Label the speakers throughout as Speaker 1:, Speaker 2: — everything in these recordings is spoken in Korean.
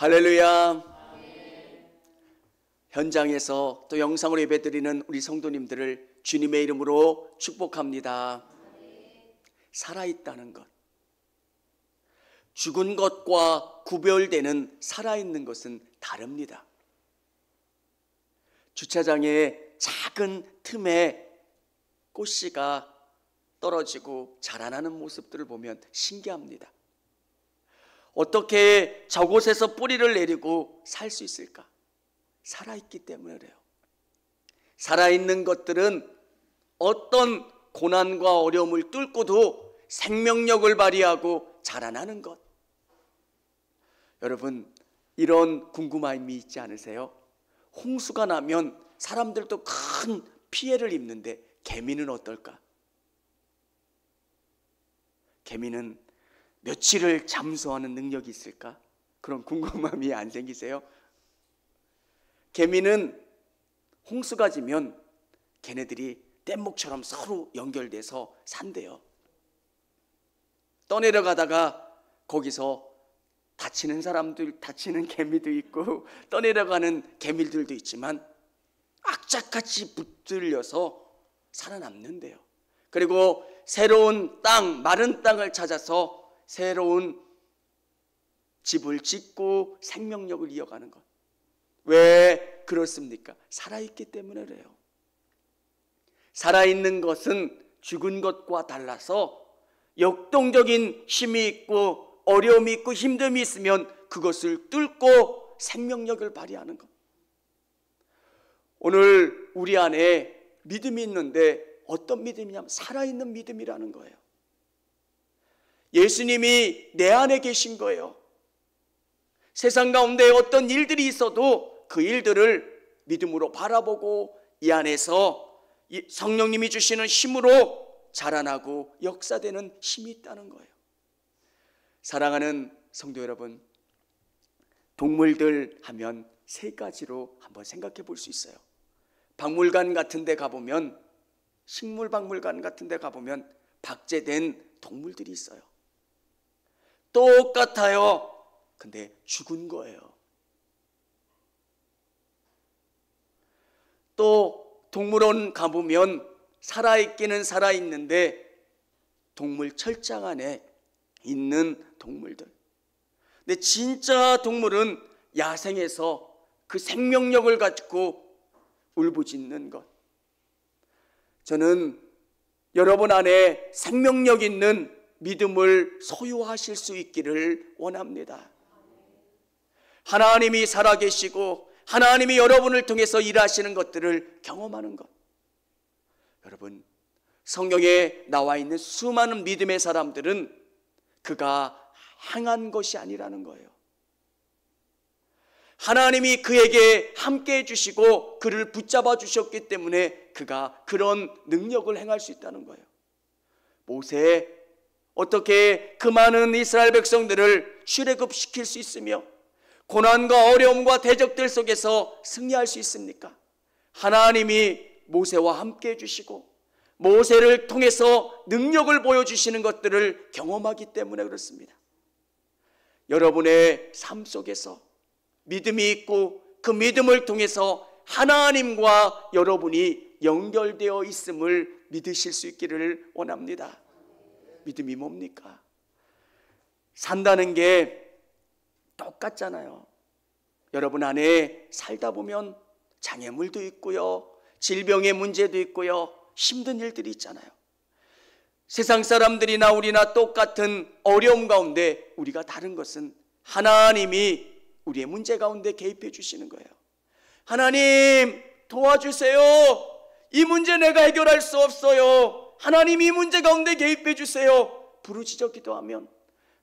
Speaker 1: 할렐루야. 현장에서 또 영상으로 예배드리는 우리 성도님들을 주님의 이름으로 축복합니다. 살아있다는 것, 죽은 것과 구별되는 살아있는 것은 다릅니다. 주차장에 작은 틈에 꽃씨가 떨어지고 자라나는 모습들을 보면 신기합니다. 어떻게 저곳에서 뿌리를 내리고 살 수 있을까? 살아있기 때문에 그래요. 살아있는 것들은 어떤 고난과 어려움을 뚫고도 생명력을 발휘하고 자라나는 것. 여러분, 이런 궁금함이 있지 않으세요? 홍수가 나면 사람들도 큰 피해를 입는데 개미는 어떨까? 개미는 며칠을 잠수하는 능력이 있을까? 그런 궁금함이 안 생기세요? 개미는 홍수가 지면 걔네들이 뗏목처럼 서로 연결돼서 산대요. 떠내려가다가 거기서 다치는 사람들, 다치는 개미도 있고 떠내려가는 개미들도 있지만 악착같이 붙들려서 살아남는데요. 그리고 새로운 땅, 마른 땅을 찾아서 새로운 집을 짓고 생명력을 이어가는 것. 왜 그렇습니까? 살아있기 때문에 그래요. 살아있는 것은 죽은 것과 달라서 역동적인 힘이 있고 어려움이 있고 힘듦이 있으면 그것을 뚫고 생명력을 발휘하는 것. 오늘 우리 안에 믿음이 있는데 어떤 믿음이냐면 살아있는 믿음이라는 거예요. 예수님이 내 안에 계신 거예요. 세상 가운데 어떤 일들이 있어도 그 일들을 믿음으로 바라보고 이 안에서 성령님이 주시는 힘으로 자라나고 역사되는 힘이 있다는 거예요. 사랑하는 성도 여러분, 동물들 하면 세 가지로 한번 생각해 볼 수 있어요. 박물관 같은 데 가보면, 식물박물관 같은 데 가보면 박제된 동물들이 있어요. 똑같아요. 근데 죽은 거예요. 또 동물원 가보면 살아있기는 살아있는데 동물 철장 안에 있는 동물들. 근데 진짜 동물은 야생에서 그 생명력을 가지고 울부짖는 것. 저는 여러분 안에 생명력 있는 믿음을 소유하실 수 있기를 원합니다. 하나님이 살아계시고 하나님이 여러분을 통해서 일하시는 것들을 경험하는 것. 여러분, 성경에 나와 있는 수많은 믿음의 사람들은 그가 행한 것이 아니라는 거예요. 하나님이 그에게 함께 해주시고 그를 붙잡아 주셨기 때문에 그가 그런 능력을 행할 수 있다는 거예요. 모세, 어떻게 그 많은 이스라엘 백성들을 출애굽시킬 수 있으며 고난과 어려움과 대적들 속에서 승리할 수 있습니까? 하나님이 모세와 함께 해주시고 모세를 통해서 능력을 보여주시는 것들을 경험하기 때문에 그렇습니다. 여러분의 삶 속에서 믿음이 있고 그 믿음을 통해서 하나님과 여러분이 연결되어 있음을 믿으실 수 있기를 원합니다. 믿음이 뭡니까? 산다는 게 똑같잖아요. 여러분 안에 살다 보면 장애물도 있고요, 질병의 문제도 있고요, 힘든 일들이 있잖아요. 세상 사람들이나 우리나 똑같은 어려움 가운데 우리가 다른 것은 하나님이 우리의 문제 가운데 개입해 주시는 거예요. 하나님 도와주세요. 이 문제 내가 해결할 수 없어요. 하나님 이 문제 가운데 개입해 주세요. 부르짖어 기도하면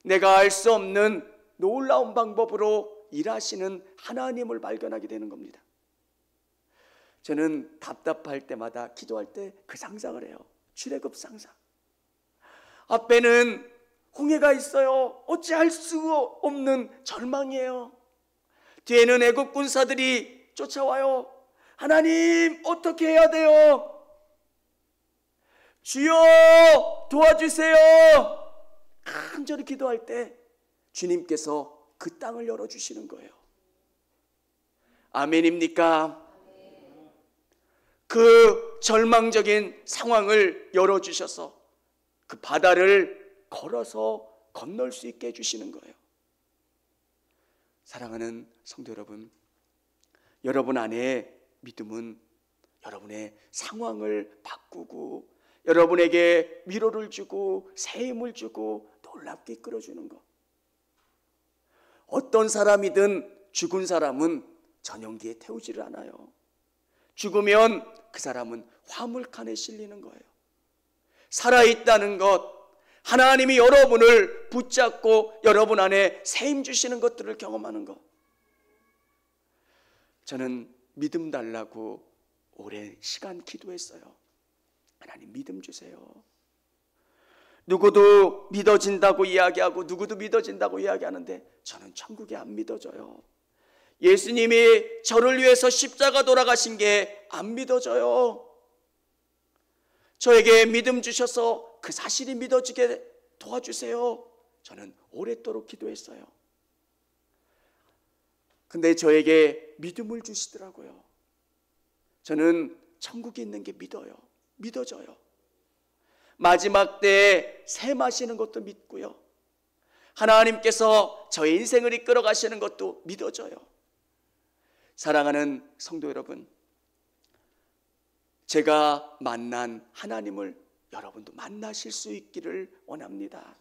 Speaker 1: 내가 알 수 없는 놀라운 방법으로 일하시는 하나님을 발견하게 되는 겁니다. 저는 답답할 때마다 기도할 때 그 상상을 해요. 출애굽 상상. 앞에는 홍해가 있어요. 어찌할 수 없는 절망이에요. 뒤에는 애국 군사들이 쫓아와요. 하나님 어떻게 해야 돼요? 주여 도와주세요. 간절히 기도할 때 주님께서 그 땅을 열어주시는 거예요. 아멘입니까? 그 절망적인 상황을 열어주셔서 그 바다를 걸어서 건널 수 있게 해주시는 거예요. 사랑하는 성도 여러분, 여러분 안에 믿음은 여러분의 상황을 바꾸고 여러분에게 위로를 주고 새 힘을 주고 놀랍게 이끌어주는 것. 어떤 사람이든 죽은 사람은 전용기에 태우지를 않아요. 죽으면 그 사람은 화물칸에 실리는 거예요. 살아있다는 것, 하나님이 여러분을 붙잡고 여러분 안에 새 힘 주시는 것들을 경험하는 것. 저는 믿음 달라고 오랜 시간 기도했어요. 하나님 믿음 주세요. 누구도 믿어진다고 이야기하고 누구도 믿어진다고 이야기하는데 저는 천국이 안 믿어져요. 예수님이 저를 위해서 십자가 돌아가신 게 안 믿어져요. 저에게 믿음 주셔서 그 사실이 믿어지게 도와주세요. 저는 오랫도록 기도했어요. 근데 저에게 믿음을 주시더라고요. 저는 천국이 있는 게 믿어져요. 마지막 때에 새 마시는 것도 믿고요. 하나님께서 저의 인생을 이끌어 가시는 것도 믿어져요. 사랑하는 성도 여러분, 제가 만난 하나님을 여러분도 만나실 수 있기를 원합니다.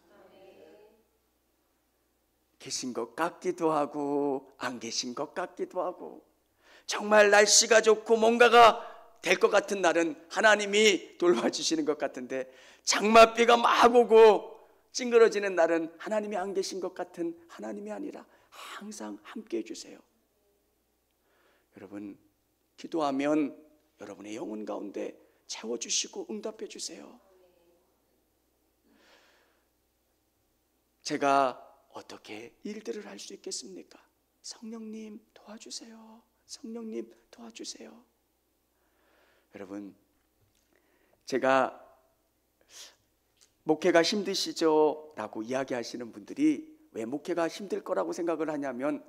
Speaker 1: 계신 것 같기도 하고 안 계신 것 같기도 하고, 정말 날씨가 좋고 뭔가가 될 것 같은 날은 하나님이 돌봐주시는 것 같은데, 장맛비가 막 오고 찡그러지는 날은 하나님이 안 계신 것 같은 하나님이 아니라 항상 함께 해주세요. 여러분, 기도하면 여러분의 영혼 가운데 채워주시고 응답해 주세요. 제가 어떻게 일들을 할 수 있겠습니까? 성령님 도와주세요. 성령님 도와주세요. 여러분, 제가 목회가 힘드시죠? 라고 이야기하시는 분들이 왜 목회가 힘들 거라고 생각을 하냐면,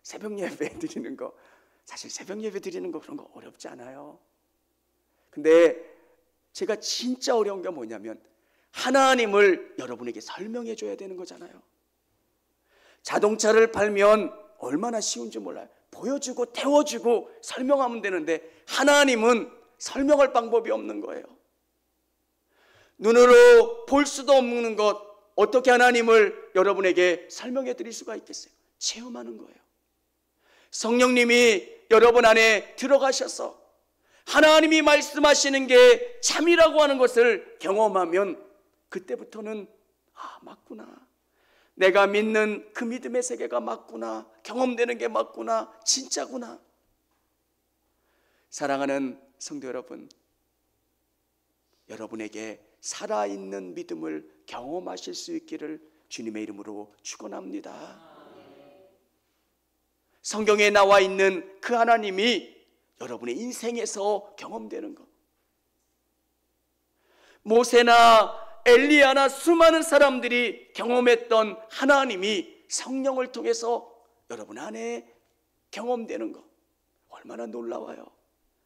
Speaker 1: 새벽 예배 드리는 거, 사실 새벽 예배 드리는 거 그런 거 어렵지 않아요. 근데 제가 진짜 어려운 게 뭐냐면 하나님을 여러분에게 설명해 줘야 되는 거잖아요. 자동차를 팔면 얼마나 쉬운지 몰라요. 보여주고 태워주고 설명하면 되는데 하나님은 설명할 방법이 없는 거예요. 눈으로 볼 수도 없는 것, 어떻게 하나님을 여러분에게 설명해 드릴 수가 있겠어요? 체험하는 거예요. 성령님이 여러분 안에 들어가셔서 하나님이 말씀하시는 게 참이라고 하는 것을 경험하면 그때부터는 맞구나, 내가 믿는 그 믿음의 세계가 맞구나, 경험되는 게 맞구나, 진짜구나. 사랑하는 성도 여러분, 여러분에게 살아있는 믿음을 경험하실 수 있기를 주님의 이름으로 축원합니다. 성경에 나와 있는 그 하나님이 여러분의 인생에서 경험되는 것, 모세나 엘리야나 수많은 사람들이 경험했던 하나님이 성령을 통해서 여러분 안에 경험되는 것, 얼마나 놀라워요.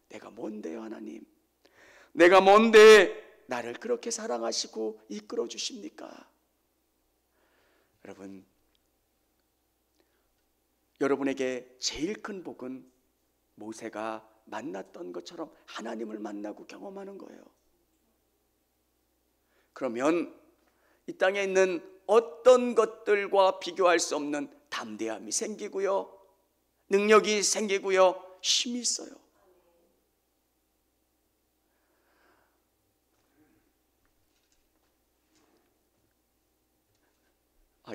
Speaker 1: 내가 뭔데요 하나님, 내가 뭔데 나를 그렇게 사랑하시고 이끌어 주십니까? 여러분, 여러분에게 제일 큰 복은 모세가 만났던 것처럼 하나님을 만나고 경험하는 거예요. 그러면 이 땅에 있는 어떤 것들과 비교할 수 없는 담대함이 생기고요, 능력이 생기고요, 힘이 있어요.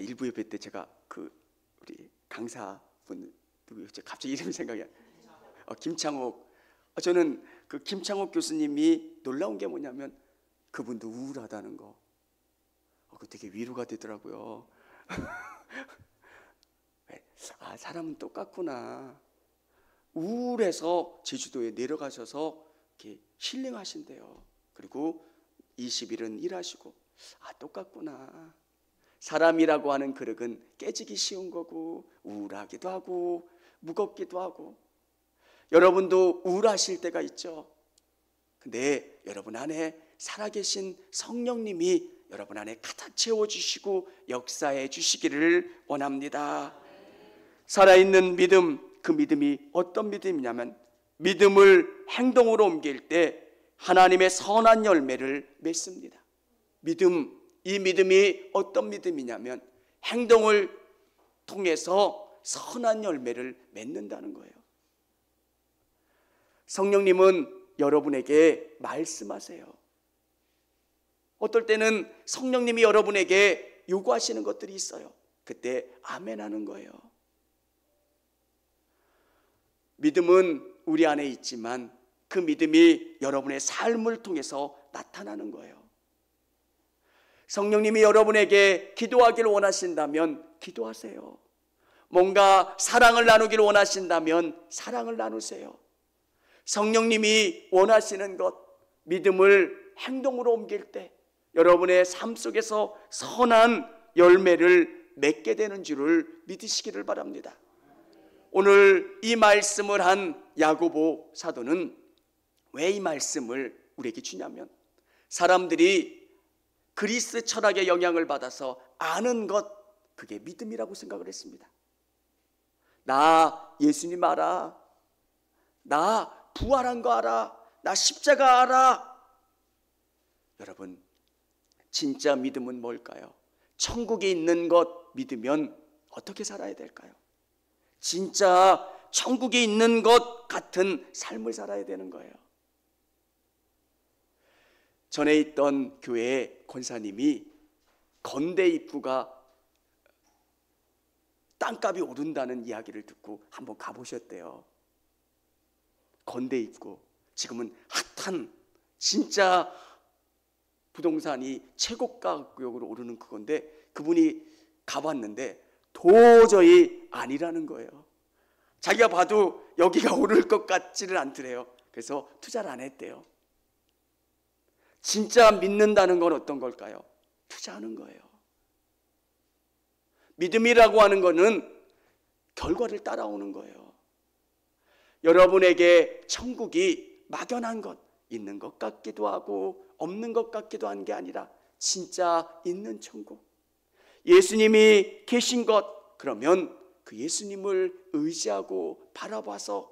Speaker 1: 일부 예배 때 제가 우리 강사분 누구였죠? 갑자기 이름이 생각이 안 나요. 김창옥. 저는 그 김창옥 교수님이 놀라운 게 뭐냐면 그분도 우울하다는 거. 그거 되게 위로가 되더라고요. 사람은 똑같구나. 우울해서 제주도에 내려가셔서 이렇게 힐링하신대요. 그리고 20일은 일하시고, 똑같구나. 사람이라고 하는 그릇은 깨지기 쉬운 거고 우울하기도 하고 무겁기도 하고, 여러분도 우울하실 때가 있죠. 근데 여러분 안에 살아계신 성령님이 여러분 안에 가득 채워주시고 역사해 주시기를 원합니다. 살아있는 믿음, 그 믿음이 어떤 믿음이냐면 믿음을 행동으로 옮길 때 하나님의 선한 열매를 맺습니다. 이 믿음이 어떤 믿음이냐면 행동을 통해서 선한 열매를 맺는다는 거예요. 성령님은 여러분에게 말씀하세요. 어떨 때는 성령님이 여러분에게 요구하시는 것들이 있어요. 그때 아멘 하는 거예요. 믿음은 우리 안에 있지만 그 믿음이 여러분의 삶을 통해서 나타나는 거예요. 성령님이 여러분에게 기도하기를 원하신다면 기도하세요. 뭔가 사랑을 나누기를 원하신다면 사랑을 나누세요. 성령님이 원하시는 것, 믿음을 행동으로 옮길 때 여러분의 삶 속에서 선한 열매를 맺게 되는 줄을 믿으시기를 바랍니다. 오늘 이 말씀을 한 야고보 사도는 왜 이 말씀을 우리에게 주냐면, 사람들이 그리스 철학의 영향을 받아서 아는 것, 그게 믿음이라고 생각을 했습니다. 나 예수님 알아, 나 부활한 거 알아, 나 십자가 알아. 여러분, 진짜 믿음은 뭘까요? 천국에 있는 것 믿으면 어떻게 살아야 될까요? 진짜 천국에 있는 것 같은 삶을 살아야 되는 거예요. 전에 있던 교회의 권사님이 건대 입구가 땅값이 오른다는 이야기를 듣고 한번 가보셨대요. 건대 입구, 지금은 핫한 진짜 부동산이 최고가 구역으로 오르는 그건데, 그분이 가봤는데 도저히 아니라는 거예요. 자기가 봐도 여기가 오를 것 같지는 않더래요. 그래서 투자를 안 했대요. 진짜 믿는다는 건 어떤 걸까요? 투자하는 거예요. 믿음이라고 하는 거는 결과를 따라오는 거예요. 여러분에게 천국이 막연한 것, 있는 것 같기도 하고 없는 것 같기도 한 게 아니라 진짜 있는 천국, 예수님이 계신 것, 그러면 그 예수님을 의지하고 바라봐서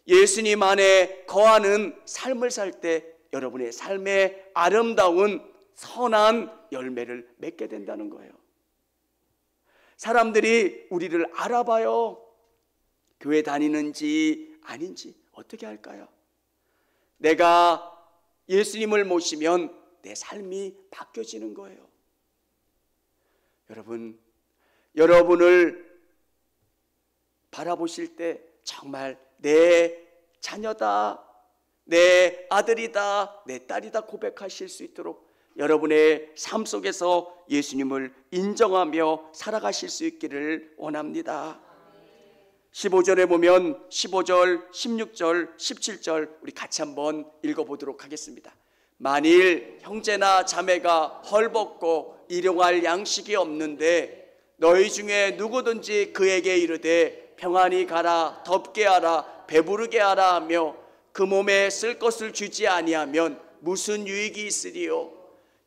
Speaker 1: 예수님 안에 거하는 삶을 살 때 여러분의 삶에 아름다운 선한 열매를 맺게 된다는 거예요. 사람들이 우리를 알아봐요. 교회 다니는지 아닌지 어떻게 할까요? 내가 예수님을 모시면 내 삶이 바뀌어지는 거예요. 여러분을 바라보실 때 정말 내 자녀다, 내 아들이다, 내 딸이다 고백하실 수 있도록 여러분의 삶 속에서 예수님을 인정하며 살아가실 수 있기를 원합니다. 15절에 보면 15절, 16절, 17절 우리 같이 한번 읽어보도록 하겠습니다. 만일 형제나 자매가 헐벗고 일용할 양식이 없는데 너희 중에 누구든지 그에게 이르되 평안히 가라, 덥게 하라, 배부르게 하라 하며 그 몸에 쓸 것을 주지 아니하면 무슨 유익이 있으리요?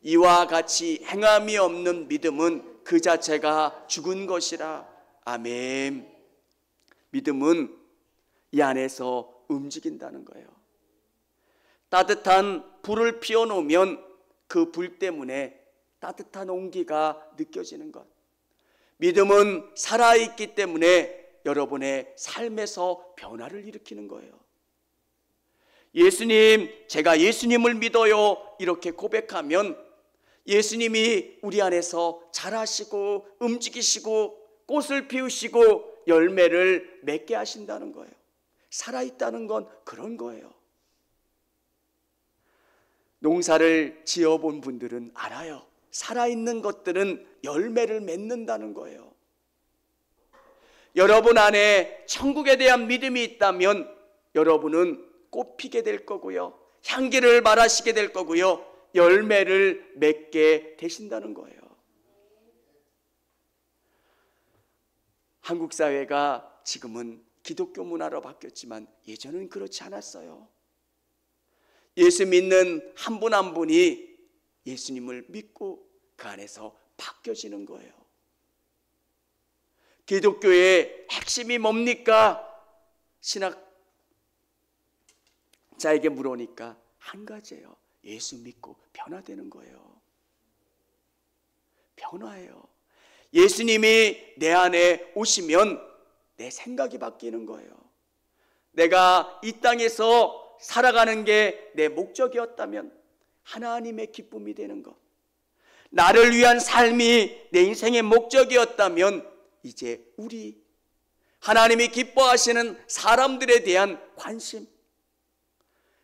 Speaker 1: 이와 같이 행함이 없는 믿음은 그 자체가 죽은 것이라. 아멘. 믿음은 이 안에서 움직인다는 거예요. 따뜻한 불을 피워놓으면 그 불 때문에 따뜻한 온기가 느껴지는 것. 믿음은 살아있기 때문에 여러분의 삶에서 변화를 일으키는 거예요. 예수님, 제가 예수님을 믿어요, 이렇게 고백하면 예수님이 우리 안에서 자라시고 움직이시고 꽃을 피우시고 열매를 맺게 하신다는 거예요. 살아있다는 건 그런 거예요. 농사를 지어본 분들은 알아요. 살아있는 것들은 열매를 맺는다는 거예요. 여러분 안에 천국에 대한 믿음이 있다면 여러분은 꽃 피게 될 거고요, 향기를 발하시게 될 거고요, 열매를 맺게 되신다는 거예요. 한국 사회가 지금은 기독교 문화로 바뀌었지만 예전은 그렇지 않았어요. 예수 믿는 한 분 한 분이 예수님을 믿고 그 안에서 바뀌어지는 거예요. 기독교의 핵심이 뭡니까? 신학자에게 물으니까 한 가지예요. 예수 믿고 변화되는 거예요. 변화예요. 예수님이 내 안에 오시면 내 생각이 바뀌는 거예요. 내가 이 땅에서 살아가는 게 내 목적이었다면 하나님의 기쁨이 되는 것, 나를 위한 삶이 내 인생의 목적이었다면 이제 우리 하나님이 기뻐하시는 사람들에 대한 관심.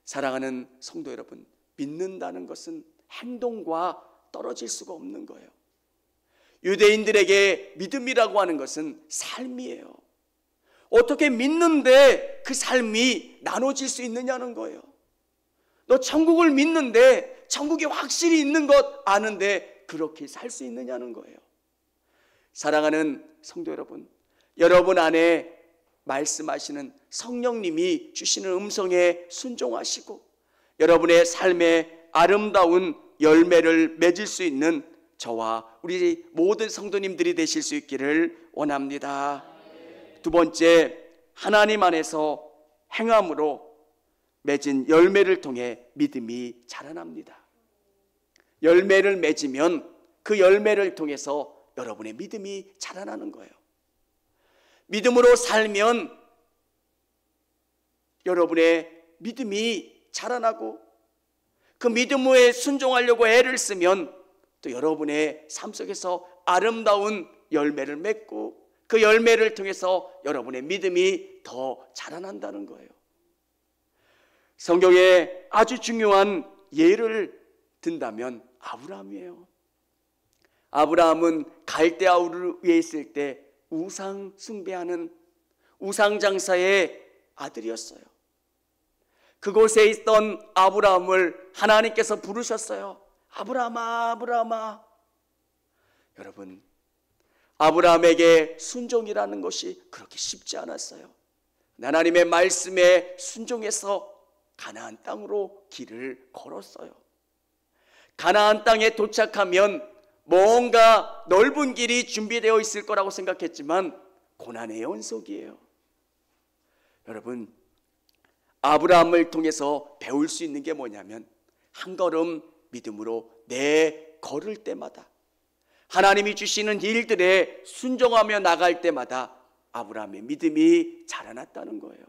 Speaker 1: 사랑하는 성도 여러분, 믿는다는 것은 행동과 떨어질 수가 없는 거예요. 유대인들에게 믿음이라고 하는 것은 삶이에요. 어떻게 믿는데 그 삶이 나눠질 수 있느냐는 거예요. 너 천국을 믿는데 천국이 확실히 있는 것 아는데 그렇게 살 수 있느냐는 거예요. 사랑하는 성도 여러분, 여러분 안에 말씀하시는 성령님이 주시는 음성에 순종하시고 여러분의 삶에 아름다운 열매를 맺을 수 있는 저와 우리 모든 성도님들이 되실 수 있기를 원합니다. 두 번째, 하나님 안에서 행함으로 맺은 열매를 통해 믿음이 자라납니다. 열매를 맺으면 그 열매를 통해서 여러분의 믿음이 자라나는 거예요. 믿음으로 살면 여러분의 믿음이 자라나고 그 믿음에 순종하려고 애를 쓰면 또 여러분의 삶 속에서 아름다운 열매를 맺고 그 열매를 통해서 여러분의 믿음이 더 자라난다는 거예요. 성경에 아주 중요한 예를 든다면 아브라함이에요. 아브라함은 갈대아 우르에 있을 때 우상 숭배하는 우상 장사의 아들이었어요. 그곳에 있던 아브라함을 하나님께서 부르셨어요. 아브라함아, 아브라함아. 여러분, 아브라함에게 순종이라는 것이 그렇게 쉽지 않았어요. 하나님의 말씀에 순종해서 가나안 땅으로 길을 걸었어요. 가나안 땅에 도착하면 뭔가 넓은 길이 준비되어 있을 거라고 생각했지만 고난의 연속이에요. 여러분, 아브라함을 통해서 배울 수 있는 게 뭐냐면 한 걸음 믿음으로 내 걸을 때마다 하나님이 주시는 일들에 순종하며 나갈 때마다 아브라함의 믿음이 자라났다는 거예요.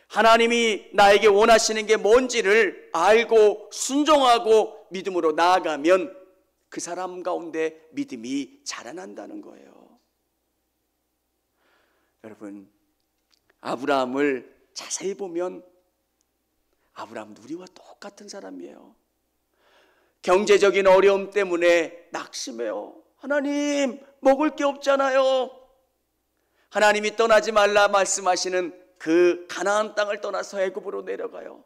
Speaker 1: 하나님이 나에게 원하시는 게 뭔지를 알고 순종하고 믿음으로 나아가면 그 사람 가운데 믿음이 자라난다는 거예요. 여러분, 아브라함을 자세히 보면 아브라함도 우리와 똑같은 사람이에요. 경제적인 어려움 때문에 낙심해요. 하나님, 먹을 게 없잖아요. 하나님이 떠나지 말라 말씀하시는 그 가나안 땅을 떠나서 애굽으로 내려가요.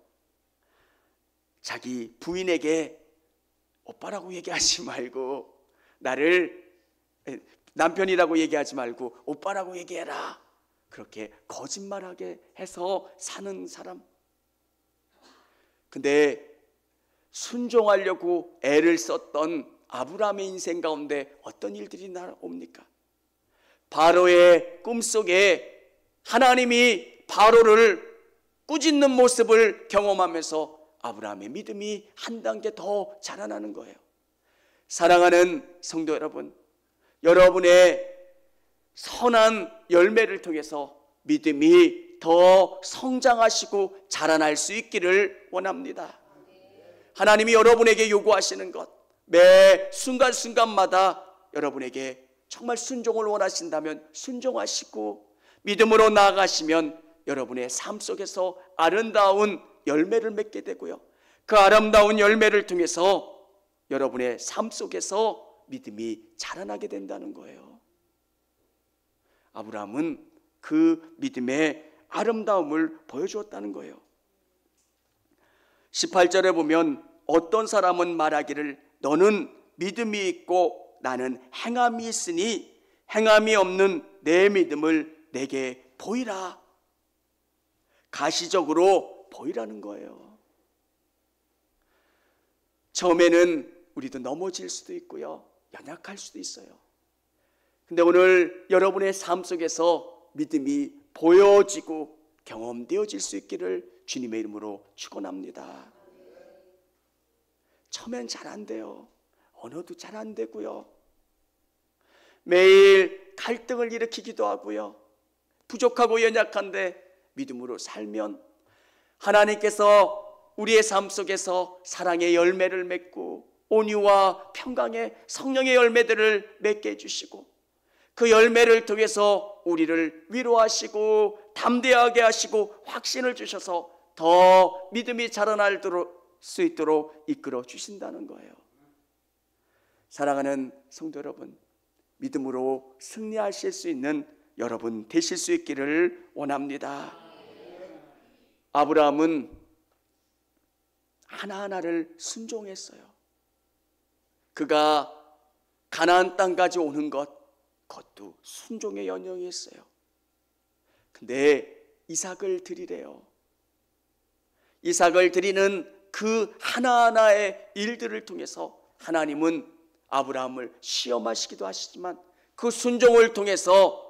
Speaker 1: 자기 부인에게 오빠라고 얘기하지 말고 나를 남편이라고 얘기하지 말고 오빠라고 얘기해라. 그렇게 거짓말하게 해서 사는 사람. 근데 순종하려고 애를 썼던 아브라함의 인생 가운데 어떤 일들이 나옵니까? 바로의 꿈속에 하나님이 바로를 꾸짖는 모습을 경험하면서 아브라함의 믿음이 한 단계 더 자라나는 거예요. 사랑하는 성도 여러분, 여러분의 선한 열매를 통해서 믿음이 더 성장하시고 자라날 수 있기를 원합니다. 하나님이 여러분에게 요구하시는 것, 매 순간순간마다 여러분에게 정말 순종을 원하신다면 순종하시고 믿음으로 나아가시면 여러분의 삶 속에서 아름다운 열매를 맺게 되고요, 그 아름다운 열매를 통해서 여러분의 삶 속에서 믿음이 자라나게 된다는 거예요. 아브라함은 그 믿음의 아름다움을 보여주었다는 거예요. 18절에 보면 어떤 사람은 말하기를 너는 믿음이 있고 나는 행함이 있으니 행함이 없는 내 믿음을 내게 보이라. 가시적으로 보이라는 거예요. 처음에는 우리도 넘어질 수도 있고요, 연약할 수도 있어요. 근데 오늘 여러분의 삶 속에서 믿음이 보여지고 경험되어질 수 있기를 주님의 이름으로 축원합니다. 처음엔 잘 안 돼요. 언어도 잘 안 되고요, 매일 갈등을 일으키기도 하고요, 부족하고 연약한데 믿음으로 살면 하나님께서 우리의 삶 속에서 사랑의 열매를 맺고 온유와 평강의 성령의 열매들을 맺게 해주시고, 그 열매를 통해서 우리를 위로하시고 담대하게 하시고 확신을 주셔서 더 믿음이 자라날 수 있도록 이끌어 주신다는 거예요. 사랑하는 성도 여러분, 믿음으로 승리하실 수 있는 여러분 되실 수 있기를 원합니다. 아브라함은 하나하나를 순종했어요. 그가 가나안 땅까지 오는 그것도 순종의 연영이었어요. 근데 이삭을 드리래요. 이삭을 드리는 그 하나하나의 일들을 통해서 하나님은 아브라함을 시험하시기도 하시지만 그 순종을 통해서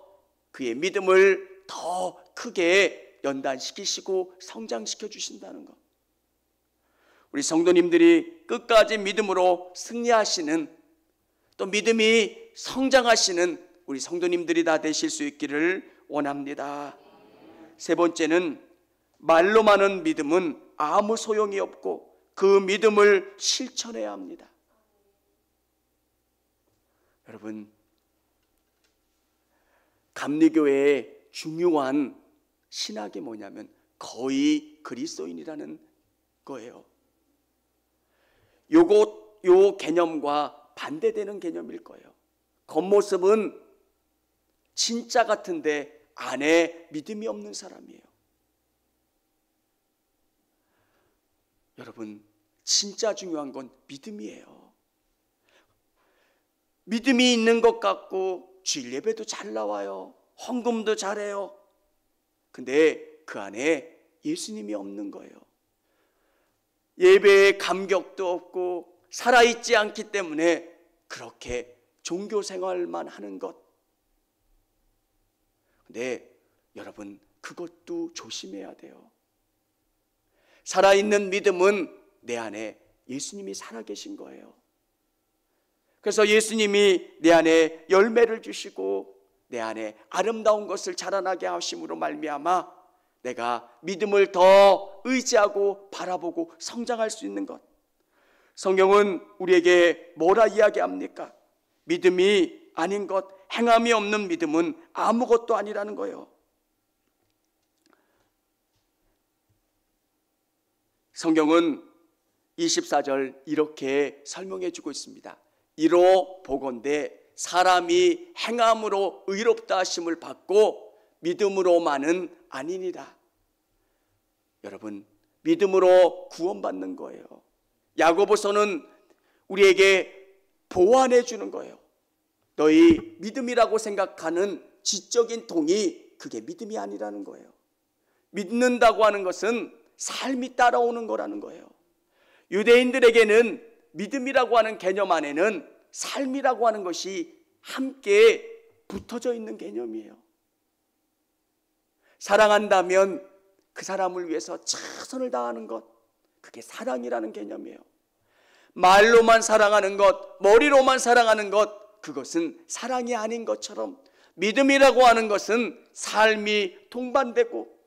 Speaker 1: 그의 믿음을 더 크게 연단시키시고 성장시켜 주신다는 것. 우리 성도님들이 끝까지 믿음으로 승리하시는, 또 믿음이 성장하시는 우리 성도님들이 다 되실 수 있기를 원합니다. 세 번째는, 말로만은 믿음은 아무 소용이 없고 그 믿음을 실천해야 합니다. 여러분, 감리교회의 중요한 신학이 뭐냐면 거의 그리스도인이라는 거예요. 요 개념과 반대되는 개념일 거예요. 겉모습은 진짜 같은데 안에 믿음이 없는 사람이에요. 여러분, 진짜 중요한 건 믿음이에요. 믿음이 있는 것 같고 주일 예배도 잘 나와요, 헌금도 잘해요. 근데 그 안에 예수님이 없는 거예요. 예배에 감격도 없고 살아있지 않기 때문에 그렇게 종교 생활만 하는 것. 근데 여러분, 그것도 조심해야 돼요. 살아있는 믿음은 내 안에 예수님이 살아계신 거예요. 그래서 예수님이 내 안에 열매를 주시고 내 안에 아름다운 것을 자라나게 하심으로 말미암아 내가 믿음을 더 의지하고 바라보고 성장할 수 있는 것. 성경은 우리에게 뭐라 이야기합니까? 믿음이 아닌 것, 행함이 없는 믿음은 아무것도 아니라는 거예요. 성경은 24절 이렇게 설명해 주고 있습니다. 이로 보건대 사람이 행함으로 의롭다 하심을 받고 믿음으로만은 아니니라. 여러분, 믿음으로 구원받는 거예요. 야고보서는 우리에게 보완해 주는 거예요. 너희 믿음이라고 생각하는 지적인 동의, 그게 믿음이 아니라는 거예요. 믿는다고 하는 것은 삶이 따라오는 거라는 거예요. 유대인들에게는 믿음이라고 하는 개념 안에는 삶이라고 하는 것이 함께 붙어져 있는 개념이에요. 사랑한다면 그 사람을 위해서 최선을 다하는 것, 그게 사랑이라는 개념이에요. 말로만 사랑하는 것, 머리로만 사랑하는 것, 그것은 사랑이 아닌 것처럼 믿음이라고 하는 것은 삶이 동반되고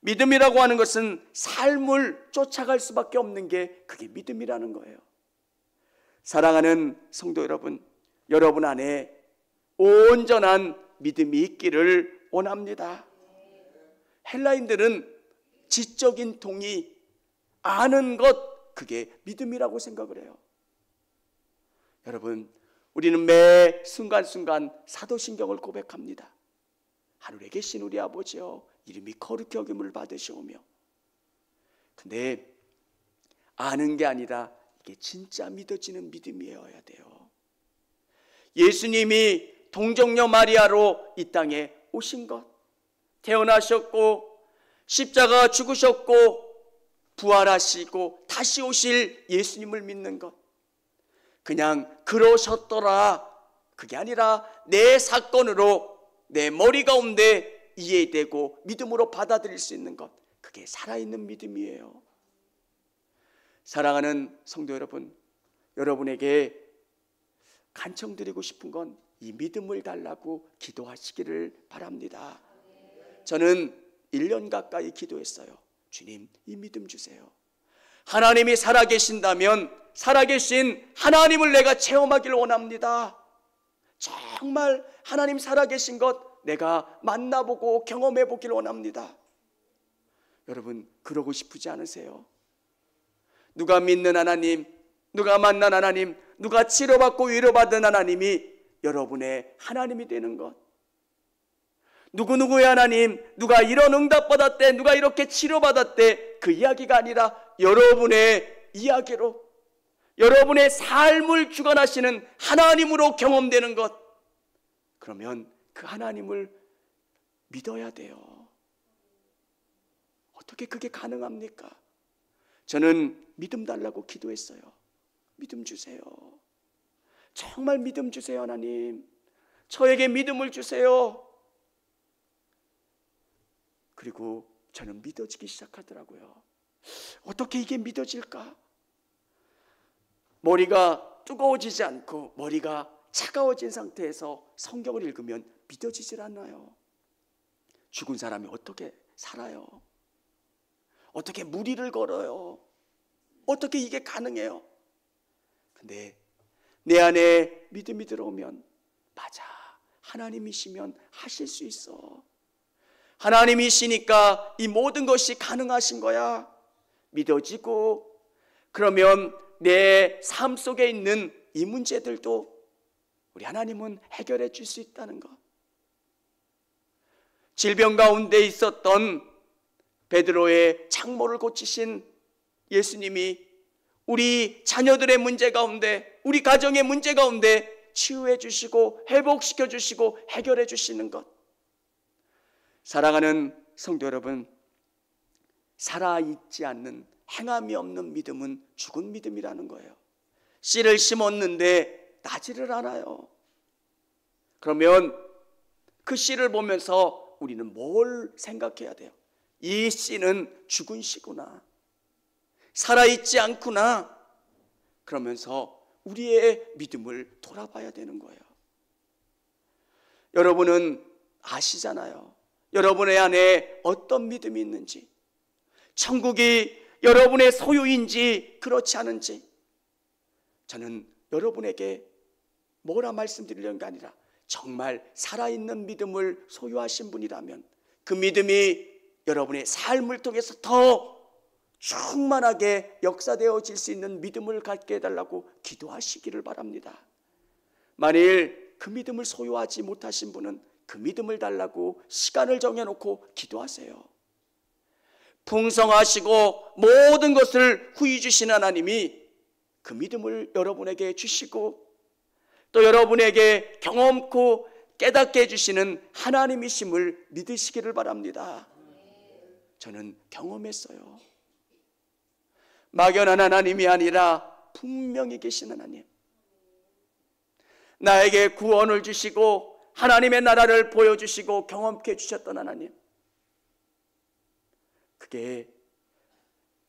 Speaker 1: 믿음이라고 하는 것은 삶을 쫓아갈 수밖에 없는 게 그게 믿음이라는 거예요. 사랑하는 성도 여러분, 여러분 안에 온전한 믿음이 있기를 원합니다. 헬라인들은 지적인 동의, 아는 것, 그게 믿음이라고 생각을 해요. 여러분, 우리는 매 순간순간 사도신경을 고백합니다. 하늘에 계신 우리 아버지여, 이름이 거룩히 여김을 받으시오며. 근데 아는 게 아니라 이게 진짜 믿어지는 믿음이어야 돼요. 예수님이 동정녀 마리아로 이 땅에 오신 것, 태어나셨고 십자가 죽으셨고 부활하시고 다시 오실 예수님을 믿는 것, 그냥 그러셨더라, 그게 아니라 내 사건으로 내 머리 가운데 이해되고 믿음으로 받아들일 수 있는 것, 그게 살아있는 믿음이에요. 사랑하는 성도 여러분, 여러분에게 간청드리고 싶은 건 이 믿음을 달라고 기도하시기를 바랍니다. 저는 1년 가까이 기도했어요. 주님, 이 믿음 주세요. 하나님이 살아계신다면 살아계신 하나님을 내가 체험하기를 원합니다. 정말 하나님 살아계신 것 내가 만나보고 경험해보기를 원합니다. 여러분, 그러고 싶으지 않으세요? 누가 믿는 하나님, 누가 만난 하나님, 누가 치료받고 위로받은 하나님이 여러분의 하나님이 되는 것, 누구누구의 하나님, 누가 이런 응답 받았대, 누가 이렇게 치료받았대, 그 이야기가 아니라 여러분의 이야기로, 여러분의 삶을 주관하시는 하나님으로 경험되는 것, 그러면 그 하나님을 믿어야 돼요. 어떻게 그게 가능합니까? 저는 믿음 달라고 기도했어요. 믿음 주세요. 정말 믿음 주세요. 하나님, 저에게 믿음을 주세요. 그리고 저는 믿어지기 시작하더라고요. 어떻게 이게 믿어질까? 머리가 뜨거워지지 않고 머리가 차가워진 상태에서 성경을 읽으면 믿어지질 않아요. 죽은 사람이 어떻게 살아요? 어떻게 무리를 걸어요? 어떻게 이게 가능해요? 근데 내 안에 믿음이 들어오면, 맞아, 하나님이시면 하실 수 있어. 하나님이시니까 이 모든 것이 가능하신 거야. 믿어지고, 그러면 내 삶 속에 있는 이 문제들도 우리 하나님은 해결해 줄 수 있다는 것. 질병 가운데 있었던 베드로의 창모를 고치신 예수님이 우리 자녀들의 문제 가운데, 우리 가정의 문제 가운데 치유해 주시고 회복시켜 주시고 해결해 주시는 것. 사랑하는 성도 여러분, 살아있지 않는, 행함이 없는 믿음은 죽은 믿음이라는 거예요. 씨를 심었는데 나지를 않아요. 그러면 그 씨를 보면서 우리는 뭘 생각해야 돼요? 이 씨는 죽은 씨구나, 살아있지 않구나. 그러면서 우리의 믿음을 돌아봐야 되는 거예요. 여러분은 아시잖아요. 여러분의 안에 어떤 믿음이 있는지, 천국이 여러분의 소유인지 그렇지 않은지. 저는 여러분에게 뭐라 말씀드리려는 게 아니라, 정말 살아있는 믿음을 소유하신 분이라면 그 믿음이 여러분의 삶을 통해서 더 충만하게 역사되어질 수 있는 믿음을 갖게 해달라고 기도하시기를 바랍니다. 만일 그 믿음을 소유하지 못하신 분은 그 믿음을 달라고 시간을 정해놓고 기도하세요. 풍성하시고 모든 것을 후히 주신 하나님이 그 믿음을 여러분에게 주시고 또 여러분에게 경험코 깨닫게 해주시는 하나님이심을 믿으시기를 바랍니다. 저는 경험했어요. 막연한 하나님이 아니라 분명히 계신 하나님, 나에게 구원을 주시고 하나님의 나라를 보여주시고 경험케 해주셨던 하나님, 그게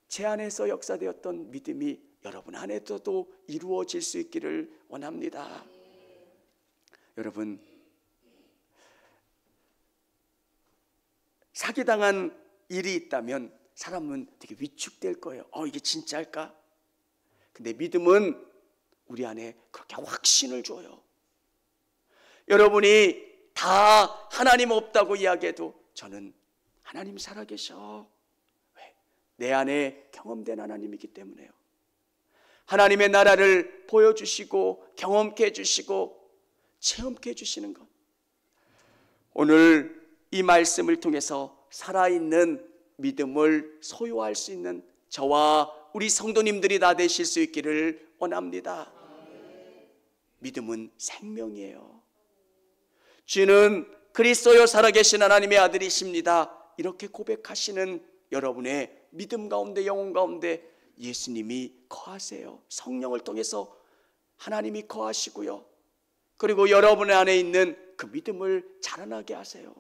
Speaker 1: 제 안에서 역사되었던 믿음이 여러분 안에서도 이루어질 수 있기를 원합니다. 여러분, 사기당한 일이 있다면 사람은 되게 위축될 거예요. 이게 진짜일까? 근데 믿음은 우리 안에 그렇게 확신을 줘요. 여러분이 다 하나님 없다고 이야기해도 저는 하나님 살아계셔. 왜? 내 안에 경험된 하나님이기 때문에요. 하나님의 나라를 보여주시고 경험케 해주시고 체험케 해주시는 것. 오늘 이 말씀을 통해서 살아있는 믿음을 소유할 수 있는 저와 우리 성도님들이 다 되실 수 있기를 원합니다. 믿음은 생명이에요. 주는 그리스도요 살아계신 하나님의 아들이십니다. 이렇게 고백하시는 여러분의 믿음 가운데, 영혼 가운데 예수님이 거하세요. 성령을 통해서 하나님이 거하시고요. 그리고 여러분의 안에 있는 그 믿음을 자라나게 하세요.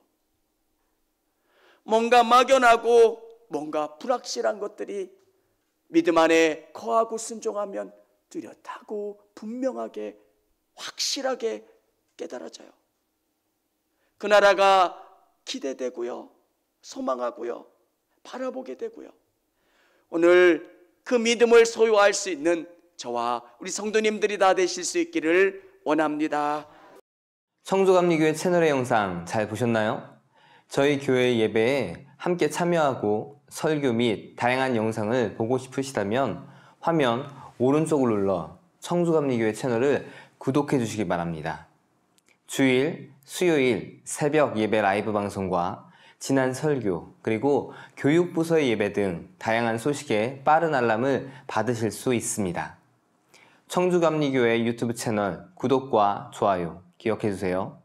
Speaker 1: 뭔가 막연하고 뭔가 불확실한 것들이 믿음 안에 거하고 순종하면 뚜렷하고 분명하게 확실하게 깨달아져요. 그 나라가 기대되고요, 소망하고요, 바라보게 되고요. 오늘 그 믿음을 소유할 수 있는 저와 우리 성도님들이 다 되실 수 있기를 원합니다.
Speaker 2: 청주감리교회 채널의 영상 잘 보셨나요? 저희 교회 예배에 함께 참여하고 설교 및 다양한 영상을 보고 싶으시다면 화면 오른쪽을 눌러 청주감리교회 채널을 구독해 주시기 바랍니다. 주일, 수요일 새벽 예배 라이브 방송과 지난 설교, 그리고 교육부서의 예배 등 다양한 소식에 빠른 알람을 받으실 수 있습니다. 청주감리교회 유튜브 채널 구독과 좋아요 기억해 주세요.